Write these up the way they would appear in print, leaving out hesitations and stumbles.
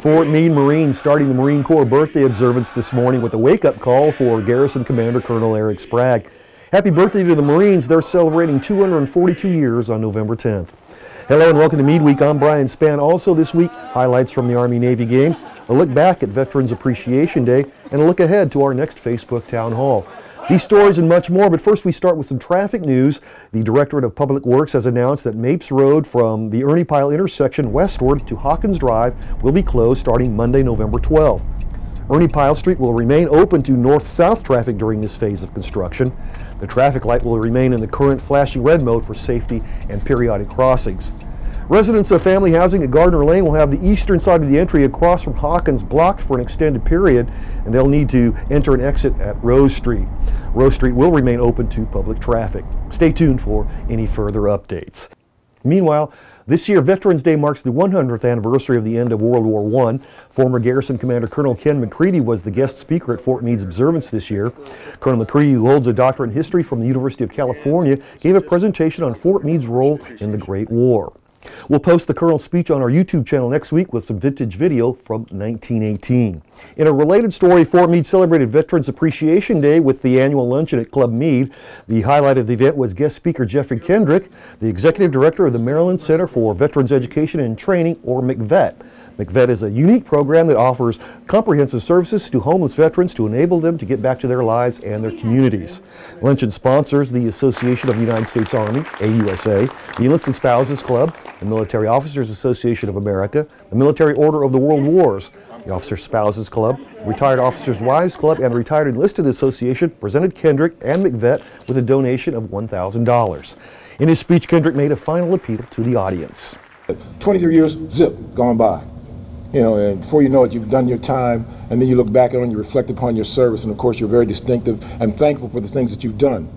Fort Meade Marines starting the Marine Corps birthday observance this morning with a wake-up call for Garrison Commander Colonel Eric Sprague. Happy birthday to the Marines. They're celebrating 242 years on November 10th. Hello and welcome to Meade Week. I'm Brian Spann. Also this week, highlights from the Army-Navy game, a look back at Veterans Appreciation Day, and a look ahead to our next Facebook Town Hall. These stories and much more, but first we start with some traffic news. The Directorate of Public Works has announced that Mapes Road from the Ernie Pyle intersection westward to Hawkins Drive will be closed starting Monday, November 12th. Ernie Pyle Street will remain open to north-south traffic during this phase of construction. The traffic light will remain in the current flashing red mode for safety and periodic crossings. Residents of family housing at Gardner Lane will have the eastern side of the entry across from Hawkins blocked for an extended period, and they'll need to enter and exit at Rose Street. Rose Street will remain open to public traffic. Stay tuned for any further updates. Meanwhile, this year Veterans Day marks the 100th anniversary of the end of World War I. Former Garrison Commander Colonel Ken McCready was the guest speaker at Fort Meade's observance this year. Colonel McCready, who holds a doctorate in history from the University of California, gave a presentation on Fort Meade's role in the Great War. We'll post the Colonel's speech on our YouTube channel next week with some vintage video from 1918. In a related story, Fort Meade celebrated Veterans Appreciation Day with the annual luncheon at Club Meade. The highlight of the event was guest speaker Jeffrey Kendrick, the Executive Director of the Maryland Center for Veterans Education and Training, or MCVET. MCVET is a unique program that offers comprehensive services to homeless veterans to enable them to get back to their lives and their communities. Luncheon sponsors the Association of the United States Army, AUSA, the Enlisted Spouses Club, the Military Officers Association of America, the Military Order of the World Wars, the Officer Spouses Club, the Retired Officers Wives Club, and the Retired Enlisted Association presented Kendrick and MCVET with a donation of $1,000. In his speech, Kendrick made a final appeal to the audience. 23 years, zip, gone by. You know, and before you know it, you've done your time, and then you look back on it and you reflect upon your service, and of course you're very distinctive and thankful for the things that you've done.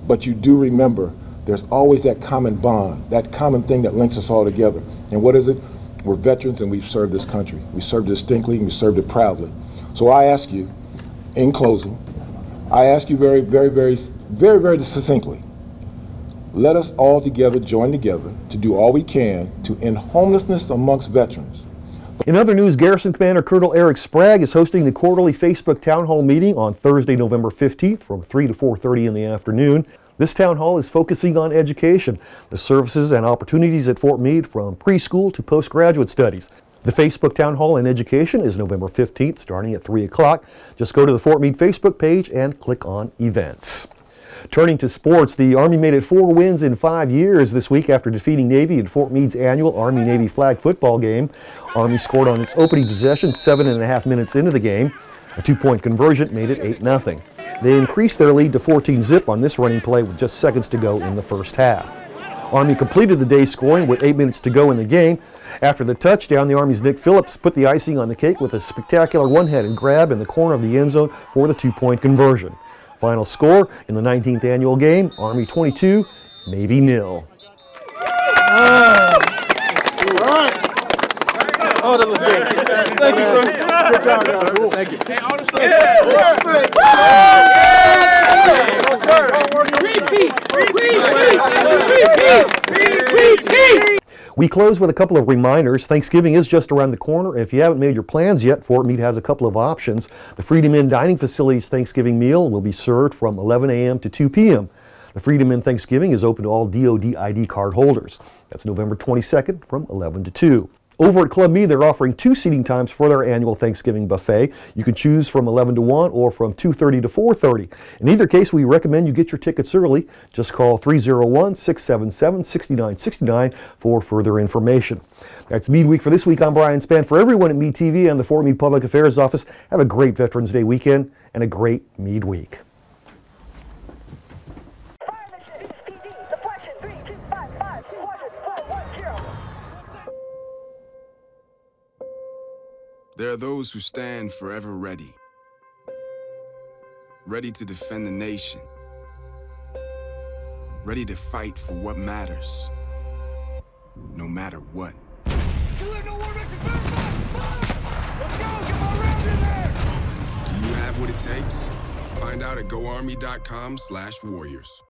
But you do remember there's always that common bond, that common thing that links us all together. And what is it? We're veterans and we've served this country. We served distinctly and we served it proudly. So I ask you, in closing, I ask you very succinctly, let us all together join together to do all we can to end homelessness amongst veterans. In other news, Garrison Commander Colonel Eric Sprague is hosting the quarterly Facebook Town Hall meeting on Thursday, November 15th from 3 to 4:30 in the afternoon. This town hall is focusing on education, the services and opportunities at Fort Meade from preschool to postgraduate studies. The Facebook Town Hall in Education is November 15th starting at 3 o'clock. Just go to the Fort Meade Facebook page and click on Events. Turning to sports, the Army made it 4 wins in 5 years this week after defeating Navy in Fort Meade's annual Army-Navy flag football game. Army scored on its opening possession 7.5 minutes into the game. A 2-point conversion made it 8-0. They increased their lead to 14-zip on this running play with just seconds to go in the first half. Army completed the day's scoring with 8 minutes to go in the game. After the touchdown, the Army's Nick Phillips put the icing on the cake with a spectacular one-handed grab in the corner of the end zone for the 2-point conversion. Final score in the 19th annual game, Army 22, Navy 0. Oh, that was good. Thank you, sir. Good job, sir. Thank you. Hey, all the Repeat. We close with a couple of reminders. Thanksgiving is just around the corner. If you haven't made your plans yet, Fort Meade has a couple of options. The Freedom Inn Dining Facility's Thanksgiving meal will be served from 11 a.m. to 2 p.m. The Freedom Inn Thanksgiving is open to all DoD ID card holders. That's November 22nd from 11 to 2. Over at Club Meade, they're offering 2 seating times for their annual Thanksgiving buffet. You can choose from 11 to 1 or from 2:30 to 4:30. In either case, we recommend you get your tickets early. Just call 301-677-6969 for further information. That's Meade Week for this week. I'm Brian Spann. For everyone at Meade TV and the Fort Meade Public Affairs Office, have a great Veterans Day weekend and a great Meade Week. There are those who stand forever ready, ready to defend the nation, ready to fight for what matters, no matter what. Do you have what it takes? Find out at GoArmy.com/warriors.